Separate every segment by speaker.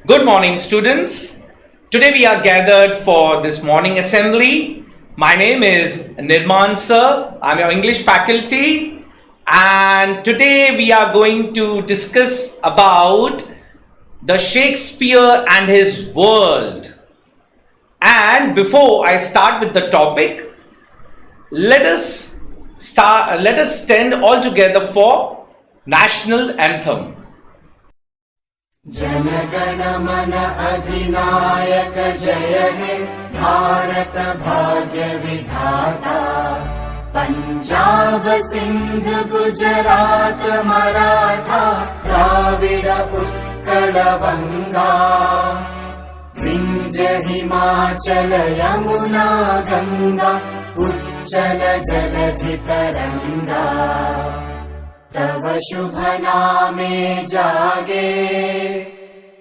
Speaker 1: Good morning, students. Today we are gathered for this morning assembly. My name is Nirman sir. I'm your English faculty, and today we are going to discuss about the Shakespeare and his world. And before I start with the topic, let us stand all together for national anthem.
Speaker 2: जनगण मन अधिनायक जय हे भारत भाग्य विधाता पंजाब सिंध गुजरात मराठा द्राविड उत्कल बंगा विंध्य हिमाचल यमुना गंगा उच्चल जलधि तरंगा तव शुभ नामे जागे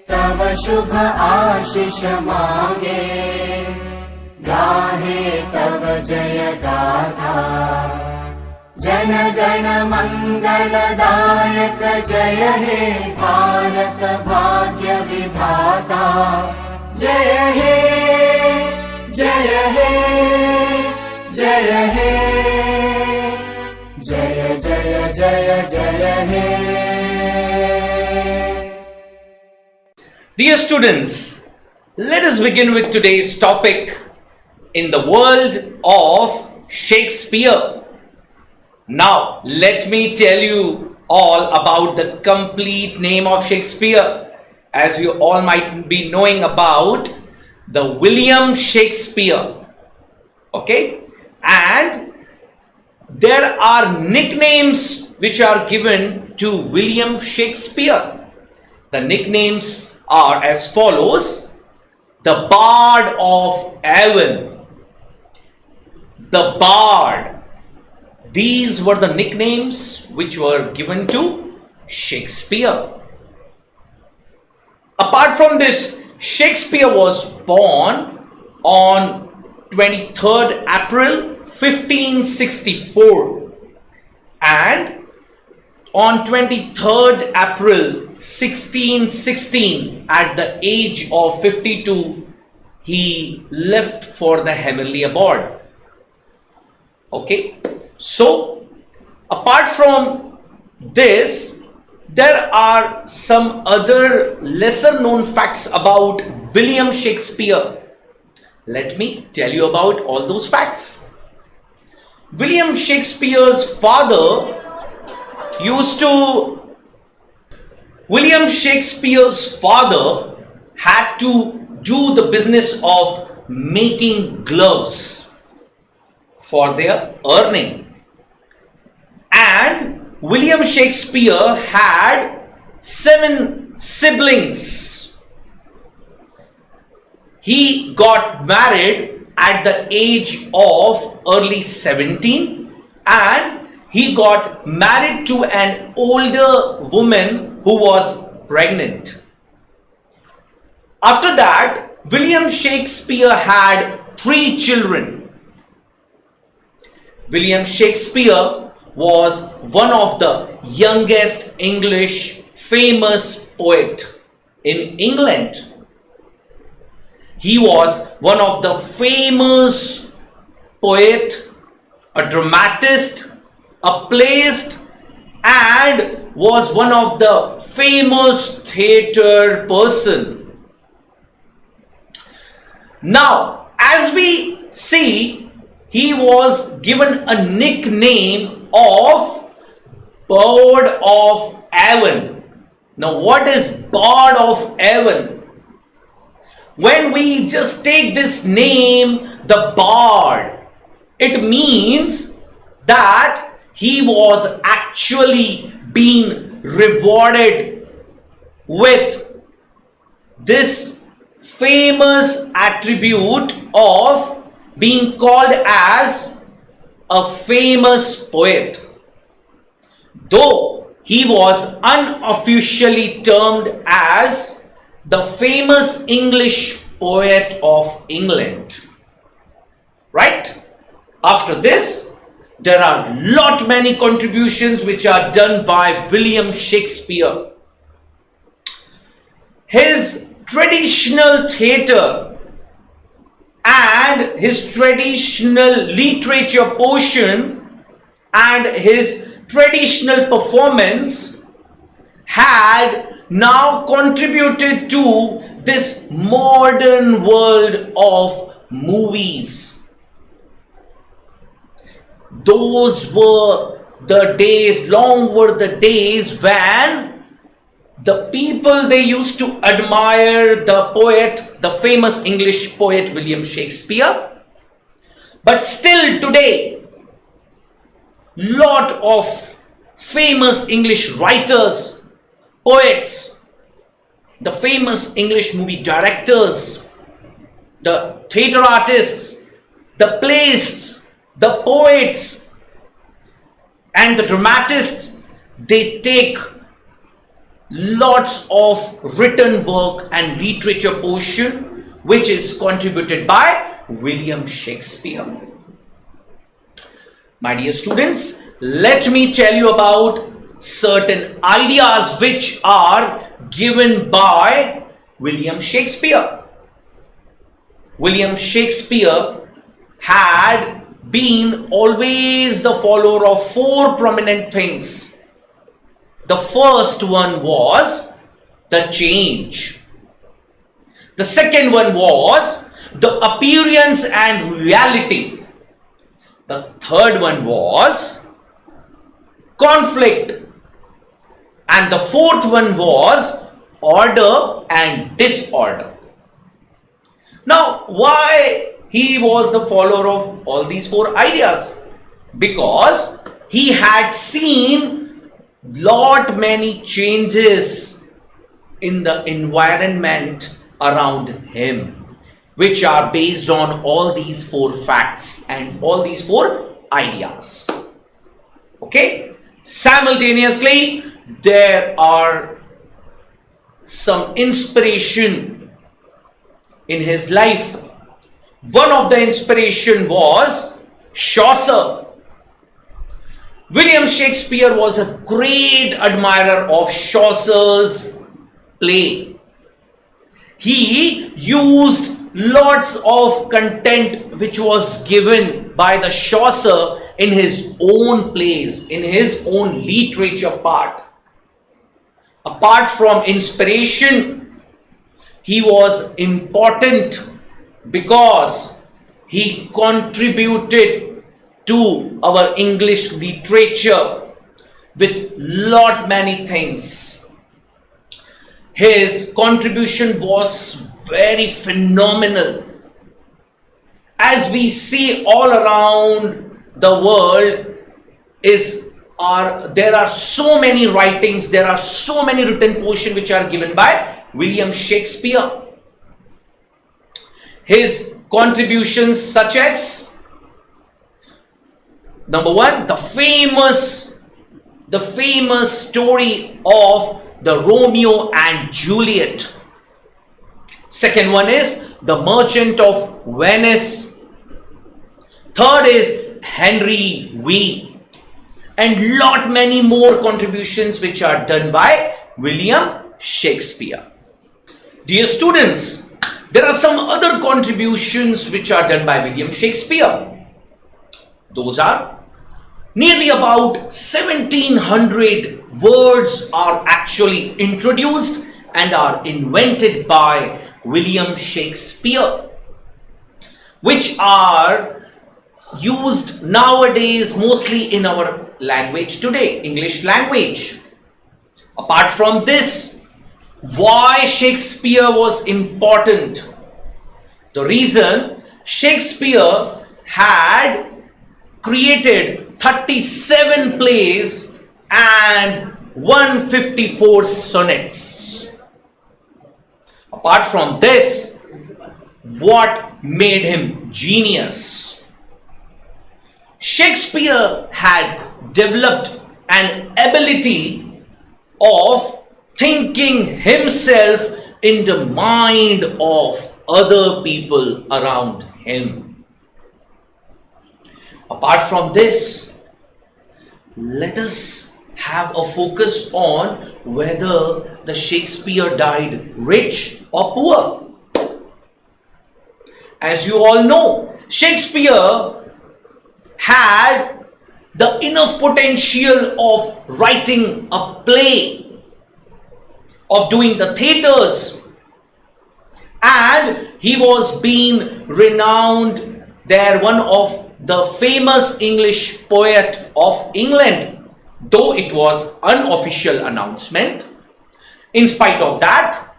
Speaker 2: तव शुभ आशीष मांगे गाहे तव जय गाथा जन गण मंगलदायक जय हे भारत भाग्य विधाता जय हे जय हे जय हे जय जय जय जय हे.
Speaker 1: Dear students, let us begin with today's topic in the world of Shakespeare. Now, let me tell you all about the complete name of Shakespeare. As you all might be knowing about the William Shakespeare. Okay? And there are nicknames which are given to William Shakespeare. The nicknames are as follows: the Bard of Avon, the Bard. These were the nicknames which were given to Shakespeare. Apart from this, Shakespeare was born on 23rd April 1564 and on 23rd April 1616 at the age of 52 he left for the heavenly abode. Okay, so apart from this, there are some other lesser known facts about William Shakespeare. Let me tell you about all those facts. William Shakespeare's father had to do the business of making gloves for their earning. And William Shakespeare had 7 siblings. He got married at the age of early 17 and he got married to an older woman who was pregnant. After that, William Shakespeare had 3 children. William Shakespeare was one of the youngest English famous poet in England. He was one of the famous poet, a dramatist, a playist, and was one of the famous theatre person. Now, as we see, he was given a nickname of Bard of Avon. Now, what is Bard of Avon? When we just take this name, the Bard, it means that he was actually being rewarded with this famous attribute of being called as a famous poet. Though he was unofficially termed as the famous English poet of England. Right? After this, there are many contributions which are done by William Shakespeare. His traditional theatre and his traditional literature portion and his traditional performance had now contributed to this modern world of movies. Those were the days, long were the days when the people, they used to admire the poet, the famous English poet William Shakespeare. But still today, lot of famous English writers, poets, the famous English movie directors, the theatre artists, the playists, the poets, and the dramatists, they take lots of written work and literature portion which is contributed by William Shakespeare. My dear students, let me tell you about certain ideas which are given by William Shakespeare. William Shakespeare had been always the follower of four prominent things. The first one was the change. The second one was the appearance and reality. The third one was conflict. And the fourth one was order and disorder. Now, why he was the follower of all these four ideas? Because he had seen lot many changes in the environment around him, which are based on all these four facts and all these four ideas. Okay, simultaneously there are some inspiration in his life. One of the inspiration was Chaucer. William Shakespeare was a great admirer of Chaucer's play. He used lots of content which was given by the Chaucer in his own plays, in his own literature part. Apart from inspiration, he was important because he contributed to our English literature with lot many things. His contribution was very phenomenal. As we see all around the world, there are so many writings, there are so many written portions which are given by William Shakespeare. His contributions such as, number one, the famous story of the Romeo and Juliet. Second one is the Merchant of Venice. Third is Henry V. And lot many more contributions which are done by William Shakespeare. Dear students, there are some other contributions which are done by William Shakespeare. Those are nearly about 1700 words are actually introduced and are invented by William Shakespeare, which are used nowadays mostly in our language today, English language. Apart from this, why Shakespeare was important? The reason, Shakespeare had created 37 plays and 154 sonnets. Apart from this, what made him genius? Shakespeare had developed an ability of thinking himself in the mind of other people around him. Apart from this, let us have a focus on whether the Shakespeare died rich or poor. As you all know, Shakespeare had the enough potential of writing a play, of doing the theatres, and he was being renowned there, one of the famous English poet of England, though it was unofficial announcement. In spite of that,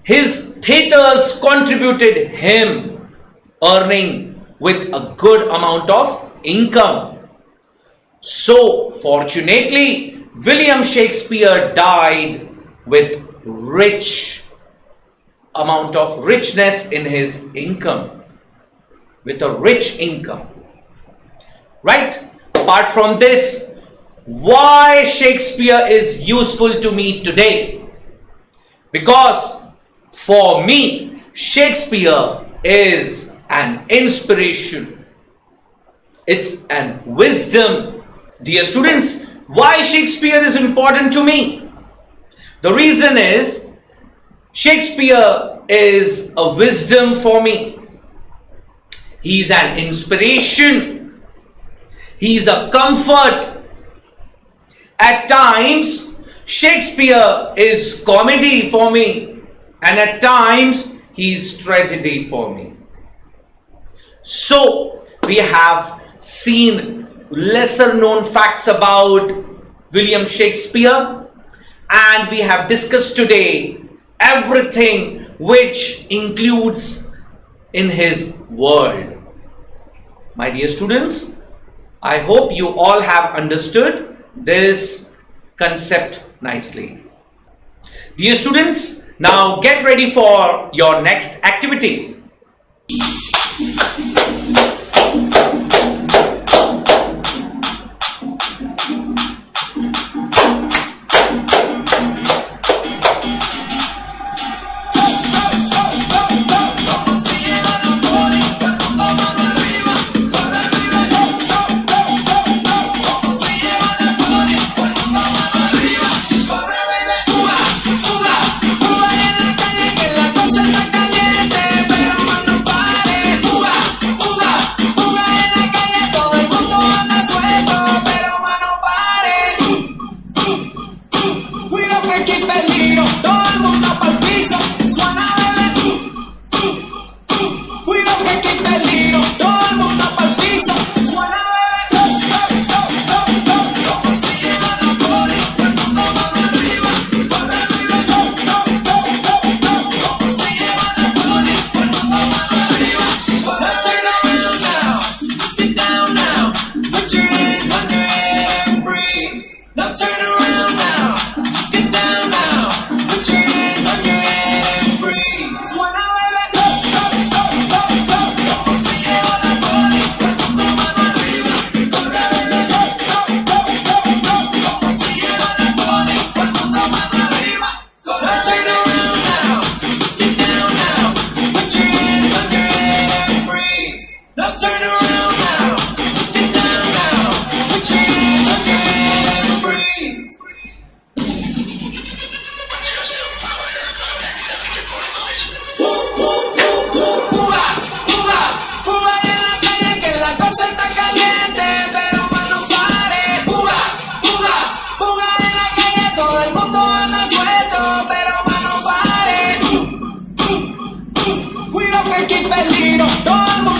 Speaker 1: his theatres contributed him earning with a good amount of income. So fortunately, William Shakespeare died with rich amount of richness in his income, with a rich income. Right? Apart from this, why Shakespeare is useful to me today? Because for me, Shakespeare is an inspiration. It's an wisdom. Dear students, why Shakespeare is important to me? The reason is Shakespeare is a wisdom for me. He's an inspiration. He's a comfort. At times, Shakespeare is comedy for me, and at times, he's tragedy for me. So, we have seen lesser known facts about William Shakespeare, and we have discussed today everything which includes in his world. My dear students, I hope you all have understood this concept nicely. Dear students, now get ready for your next activity.
Speaker 2: Peligro, todo el mundo